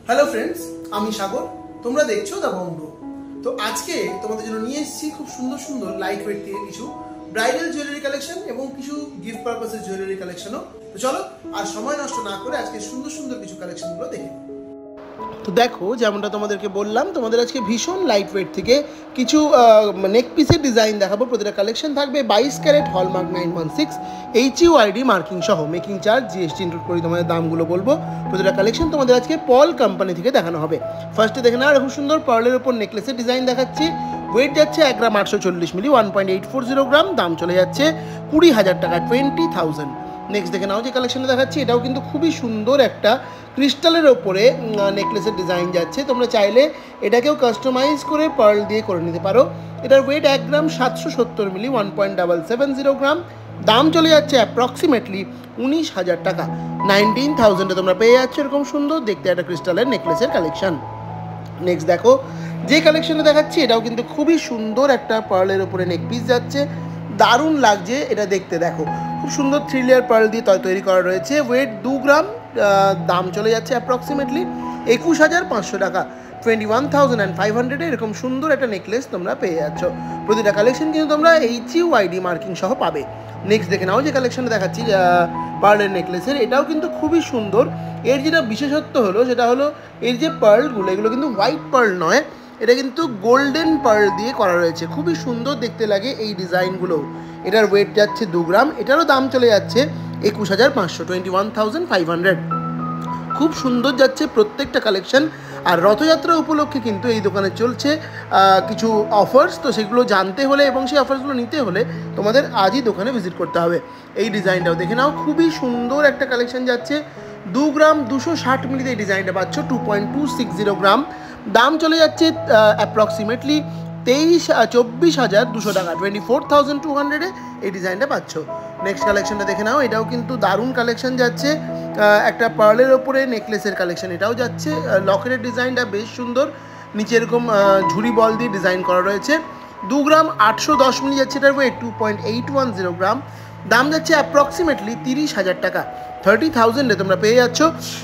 Hello friends, আমি সাগর। তোমরা দেখছো দ্য বংডো। তো আজকে তোমাদের জন্য নিয়ে এসেছি খুব সুন্দর সুন্দর লাইট ওয়েট থেকে কিছু ব্রাইডাল জুয়েলারি কালেকশন এবং কিছু গিফট পারপাসের জুয়েলারি কালেকশনও। তো চলো আর সময় নষ্ট না করে আজকে সুন্দর সুন্দর কিছু কালেকশনগুলো দেখে। তো দেখো, যেমনটা তোমাদেরকে বললাম, তোমাদের আজকে ভীষণ লাইট ওয়েট থেকে কিছু নেক পিসের ডিজাইন দেখাবো। প্রতিটা কালেকশন থাকবে 22 ক্যারেট হলমার্ক 916 HUID মার্কিং সহ, মেকিং চার্জ GST ইনক্লুড করে তোমাদের দামগুলো বলবো। প্রতিটা কালেকশন তোমাদের আজকে পল কোম্পানি থেকে দেখানো হবে। ফার্স্টে দেখে নাও, খুব সুন্দর পার্লের ওপর নেকলেসের ডিজাইন দেখাচ্ছি। ওয়েট যাচ্ছে 1 গ্রাম 840 মিলি, 1.840 গ্রাম। দাম চলে যাচ্ছে 20,000 টাকা, 20,000। নেক্সট দেখে নাও যে কালেকশনে দেখাচ্ছি, এটাও কিন্তু খুবই সুন্দর একটা ক্রিস্টালের ওপরে নেকলেসের ডিজাইন যাচ্ছে। তোমরা চাইলে এটাকেও কাস্টমাইজ করে পার্ল দিয়ে করে নিতে পারো। এটার ওয়েট 1 গ্রাম 770 মিলি, 1.770 গ্রাম। দাম চলে যাচ্ছে অ্যাপ্রক্সিমেটলি 19,000 টাকা, 19,000-এ তোমরা পেয়ে যাচ্ছ এরকম সুন্দর দেখতে একটা ক্রিস্টালের নেকলেসের কালেকশন। নেক্সট দেখো যে কালেকশনে দেখাচ্ছি, এটাও কিন্তু খুবই সুন্দর একটা পার্লের ওপরে নেক পিস যাচ্ছে। দারুণ লাগছে এটা দেখতে। দেখো খুব সুন্দর 3 লেয়ার পার্ল দিয়ে তৈরি করা রয়েছে। ওয়েট 2 গ্রাম। দাম চলে যাচ্ছে অ্যাপ্রক্সিমেটলি 21,500 টাকা, 21,500-এ এরকম সুন্দর একটা নেকলেস তোমরা পেয়ে যাচ্ছ। প্রতিটা কালেকশন কিন্তু তোমরা HUID মার্কিং সহ পাবে। নেক্সট দেখে নাও যে কালেকশনে দেখাচ্ছি পার্লের নেকলেসের, এটাও কিন্তু খুবই সুন্দর। এর যেটা বিশেষত্ব হলো সেটা হলো এর যে পার্লগুলো, এগুলো কিন্তু হোয়াইট পার্ল নয়, এটা কিন্তু গোল্ডেন পার্ল দিয়ে করা রয়েছে। খুবই সুন্দর দেখতে লাগে এই ডিজাইনগুলো। এটার ওয়েট যাচ্ছে 2 গ্রাম। এটারও দাম চলে যাচ্ছে 21,500, 21,500। খুব সুন্দর যাচ্ছে প্রত্যেকটা কালেকশন। আর রথযাত্রা উপলক্ষে কিন্তু এই দোকানে চলছে কিছু অফার্স। তো সেগুলো জানতে হলে এবং সেই অফার্সগুলো নিতে হলে তোমাদের আজই দোকানে ভিজিট করতে হবে। এই ডিজাইনটাও দেখে নাও, খুবই সুন্দর একটা কালেকশন যাচ্ছে। 2 গ্রাম 260 মিলিতে এই ডিজাইনটা পাচ্ছ, 2.260 গ্রাম। দাম চলে যাচ্ছে অ্যাপ্রক্সিমেটলি 24,200 টাকা, 24,200-এ এই ডিজাইনটা পাচ্ছ। নেক্সট কালেকশনটা দেখে নাও, এটাও কিন্তু দারুণ কালেকশন যাচ্ছে। একটা পার্লের ওপরে নেকলেসের কালেকশন এটাও যাচ্ছে। লকেটের ডিজাইনটা বেশ সুন্দর, নিচে এরকম ঝুরি বল দিয়ে ডিজাইন করা রয়েছে। 2 গ্রাম 810 মিলি যাচ্ছে এটার ওয়েট, 2.810 গ্রাম। দাম যাচ্ছে অ্যাপ্রক্সিমেটলি 30,000 টাকা, 30,000-এ তোমরা পেয়ে যাচ্ছ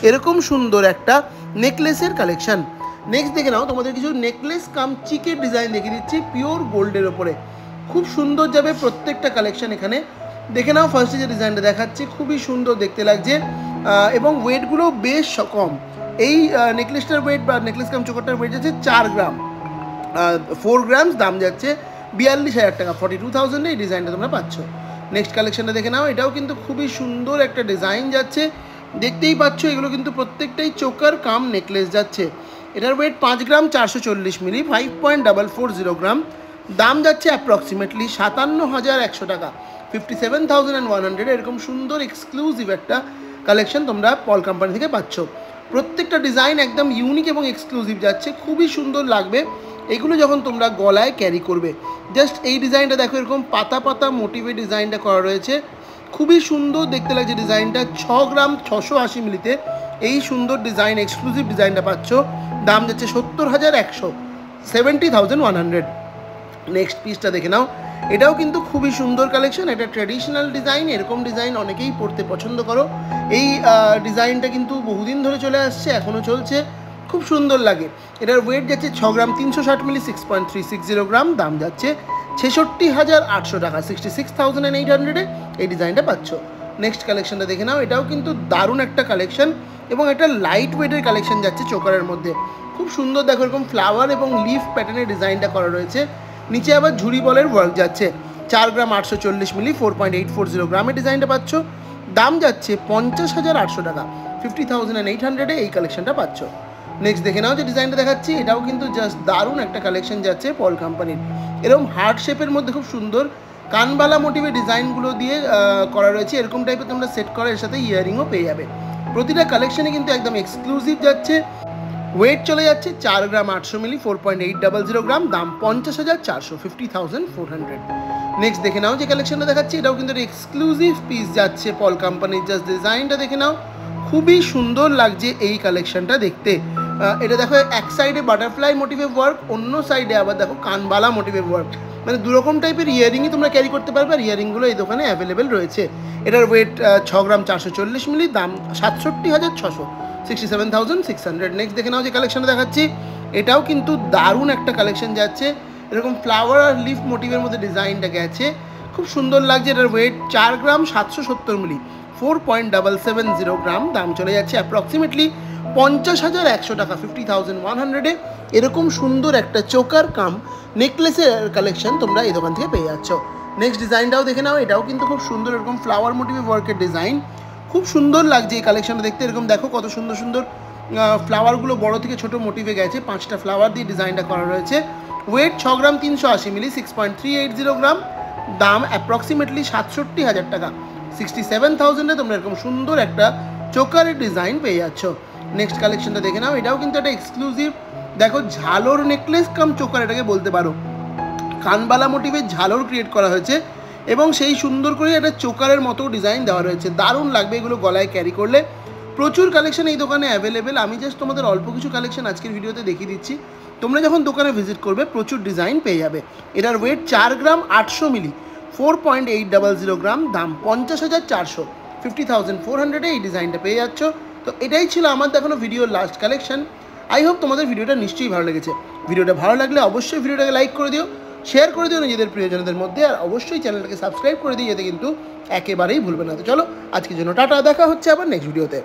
এরকম সুন্দর একটা নেকলেসের কালেকশন। নেক্সট দেখে নাও, তোমাদের কিছু নেকলেস কাম চিকের ডিজাইন দেখিয়ে দিচ্ছি পিওর গোল্ডের ওপরে। খুব সুন্দর যাবে প্রত্যেকটা কালেকশন এখানে। দেখে নাও ফার্স্টে যে ডিজাইনটা দেখাচ্ছি, খুবই সুন্দর দেখতে লাগছে এবং ওয়েটগুলো বেশ কম। এই নেকলেসটার ওয়েট বা নেকলেস কাম চোকারটার ওয়েট যাচ্ছে 4 গ্রাম 4 গ্রামস। দাম যাচ্ছে 42,000 টাকা, 42,000-এ এই ডিজাইনটা তোমরা পাচ্ছ। নেক্সট কালেকশনটা দেখে নাও, এটাও কিন্তু খুবই সুন্দর একটা ডিজাইন যাচ্ছে। দেখতেই পাচ্ছ এগুলো কিন্তু প্রত্যেকটাই চোকার কাম নেকলেস যাচ্ছে। এটার ওয়েট 5 গ্রাম 440 মিলি, 5.440 গ্রাম। দাম যাচ্ছে অ্যাপ্রক্সিমেটলি 57,100 টাকা, 57,100-এ এরকম সুন্দর এক্সক্লুসিভ একটা কালেকশন তোমরা পল কোম্পানি থেকে পাচ্ছ। প্রত্যেকটা ডিজাইন একদম ইউনিক এবং এক্সক্লুসিভ যাচ্ছে, খুবই সুন্দর লাগবে এগুলো যখন তোমরা গলায় ক্যারি করবে। জাস্ট এই ডিজাইনটা দেখো, এরকম পাতা পাতা মোটিভে ডিজাইনটা করা রয়েছে। খুবই সুন্দর দেখতে লাগছে ডিজাইনটা। 6 গ্রাম 680 মিলিতে এই সুন্দর ডিজাইন এক্সক্লুসিভ ডিজাইনটা পাচ্ছ। দাম যাচ্ছে 70,100, 70,100। নেক্সট পিসটা দেখে নাও, এটাও কিন্তু খুবই সুন্দর কালেকশন। এটা ট্র্যাডিশনাল ডিজাইন, এরকম ডিজাইন অনেকেই পড়তে পছন্দ করো। এই ডিজাইনটা কিন্তু বহুদিন ধরে চলে আসছে, এখনও চলছে, খুব সুন্দর লাগে। এটার ওয়েট যাচ্ছে 6 গ্রাম 360 মিলি, 6.360 গ্রাম। দাম যাচ্ছে 66,800 টাকা, 66,800-এ এই ডিজাইনটা পাচ্ছ। নেক্সট কালেকশনটা দেখে নাও, এটাও কিন্তু দারুণ একটা কালেকশন এবং একটা লাইট ওয়েটের কালেকশন যাচ্ছে চোকারের মধ্যে। খুব সুন্দর দেখো, এরকম ফ্লাওয়ার এবং লিফ প্যাটার্নের ডিজাইনটা করা রয়েছে। নিচে আবার ঝুরি বলের ওয়ার্ক যাচ্ছে। 4 গ্রাম 840 মিলি, 4.840 গ্রামের ডিজাইনটা পাচ্ছ। দাম যাচ্ছে 50,800 টাকা, 50,800-এ এই কালেকশনটা পাচ্ছ। নেক্সট দেখে নাও যে ডিজাইনটা দেখাচ্ছি, এটাও কিন্তু জাস্ট দারুণ একটা কালেকশন যাচ্ছে পল কোম্পানির। এরকম হার্ট শেপের মধ্যে খুব সুন্দর কানবালা মোটিভের ডিজাইনগুলো দিয়ে করা রয়েছে। এরকম টাইপের তোমরা সেট করা, এর সাথে ইয়ারিংও পেয়ে যাবে। প্রতিটা কালেকশনে কিন্তু একদম এক্সক্লুসিভ যাচ্ছে। ওয়েট চলে যাচ্ছে 4 গ্রাম 800 মিলি, 4.800 গ্রাম। দাম 50,400, 50,400। নেক্সট দেখে নাও যে কালেকশনটা দেখাচ্ছি, এটাও কিন্তু এক্সক্লুসিভ পিস যাচ্ছে পল কোম্পানির। জাস্ট ডিজাইনটা দেখে নাও, খুবই সুন্দর লাগছে এই কালেকশনটা দেখতে। এটা দেখো, এক সাইডে বাটারফ্লাই মোটিভে ওয়ার্ক, অন্য সাইডে আবার দেখো কানবালা মোটিভে ওয়ার্ক। মানে দুরকম টাইপের ইয়ারিংই তোমরা ক্যারি করতে পারবে। আর ইয়ারিংগুলো এই দোকানে অ্যাভেলেবেল রয়েছে। এটার ওয়েট 6 গ্রাম 440 মিলি, দাম 67,600, 67,600। নেক্সট দেখে নাও যে কালেকশনটা দেখাচ্ছি, এটাও কিন্তু দারুণ একটা কালেকশন যাচ্ছে। এরকম ফ্লাওয়ার আর লিফ মোটিভের মধ্যে ডিজাইনটা গেছে, খুব সুন্দর লাগছে। এটার ওয়েট 4 গ্রাম 770 মিলি, 4.770 গ্রাম, দাম চলে যাচ্ছে অ্যাপ্রক্সিমেটলি 50,100 টাকা, 50,100-এ। এরকম সুন্দর একটা চোকার কাম নেকলেসের কালেকশন তোমরা এই দোকান থেকে পেয়ে যাচ্ছ। নেক্সট ডিজাইনটাও দেখে নাও, এটাও কিন্তু খুব সুন্দর, এরকম ফ্লাওয়ার মোটিভে ওয়ার্কের ডিজাইন, খুব সুন্দর লাগছে এই কালেকশনটা দেখতে। এরকম দেখো কত সুন্দর সুন্দর ফ্লাওয়ারগুলো বড় থেকে ছোট মোটিভে গেছে, 5টা ফ্লাওয়ার দিয়ে ডিজাইনটা করা রয়েছে। ওয়েট 6 গ্রাম 380 মিলি, 6.380 গ্রাম, দাম অ্যাপ্রক্সিমেটলি 67,000 টাকা, 67,000-এ তোমরা এরকম সুন্দর একটা চোকারের ডিজাইন পেয়ে যাচ্ছ। নেক্সট কালেকশনটা দেখে নাও, এটাও কিন্তু একটা এক্সক্লুসিভ, দেখো ঝালর নেকলেস কাম চোকার এটাকে বলতে পারো। কানবালা মোটিভের ঝালর ক্রিয়েট করা হয়েছে এবং সেই সুন্দর করে একটা চোকারের মতো ডিজাইন দেওয়া রয়েছে, দারুণ লাগবে এগুলো গলায় ক্যারি করলে। প্রচুর কালেকশন এই দোকানে অ্যাভেলেবেল। আমি জাস্ট তোমাদের অল্প কিছু কালেকশন আজকের ভিডিওতে দেখিয়ে দিচ্ছি, তোমরা যখন দোকানে ভিজিট করবে প্রচুর ডিজাইন পেয়ে যাবে। এটার ওয়েট 4 গ্রাম 800 মিলি, 4.800 গ্রাম, দাম 50,400, 50,400-এ এই ডিজাইনটা পেয়ে যাচ্ছ। তো এটাই ছিল আমার দেখানো ভিডিওর লাস্ট কালেকশন। আই হোপ তোমাদের ভিডিওটা নিশ্চয়ই ভালো লেগেছে। ভিডিওটা ভালো লাগলে অবশ্যই ভিডিওটাকে লাইক করে দিও, শেয়ার করে দিও নিজেদের প্রিয়জনদের মধ্যে, আর অবশ্যই চ্যানেলটাকে সাবস্ক্রাইব করে দিই, এতে কিন্তু একেবারেই ভুলবে না। তো চলো আজকের জন্য টাটা, দেখা হচ্ছে আবার নেক্সট ভিডিওতে।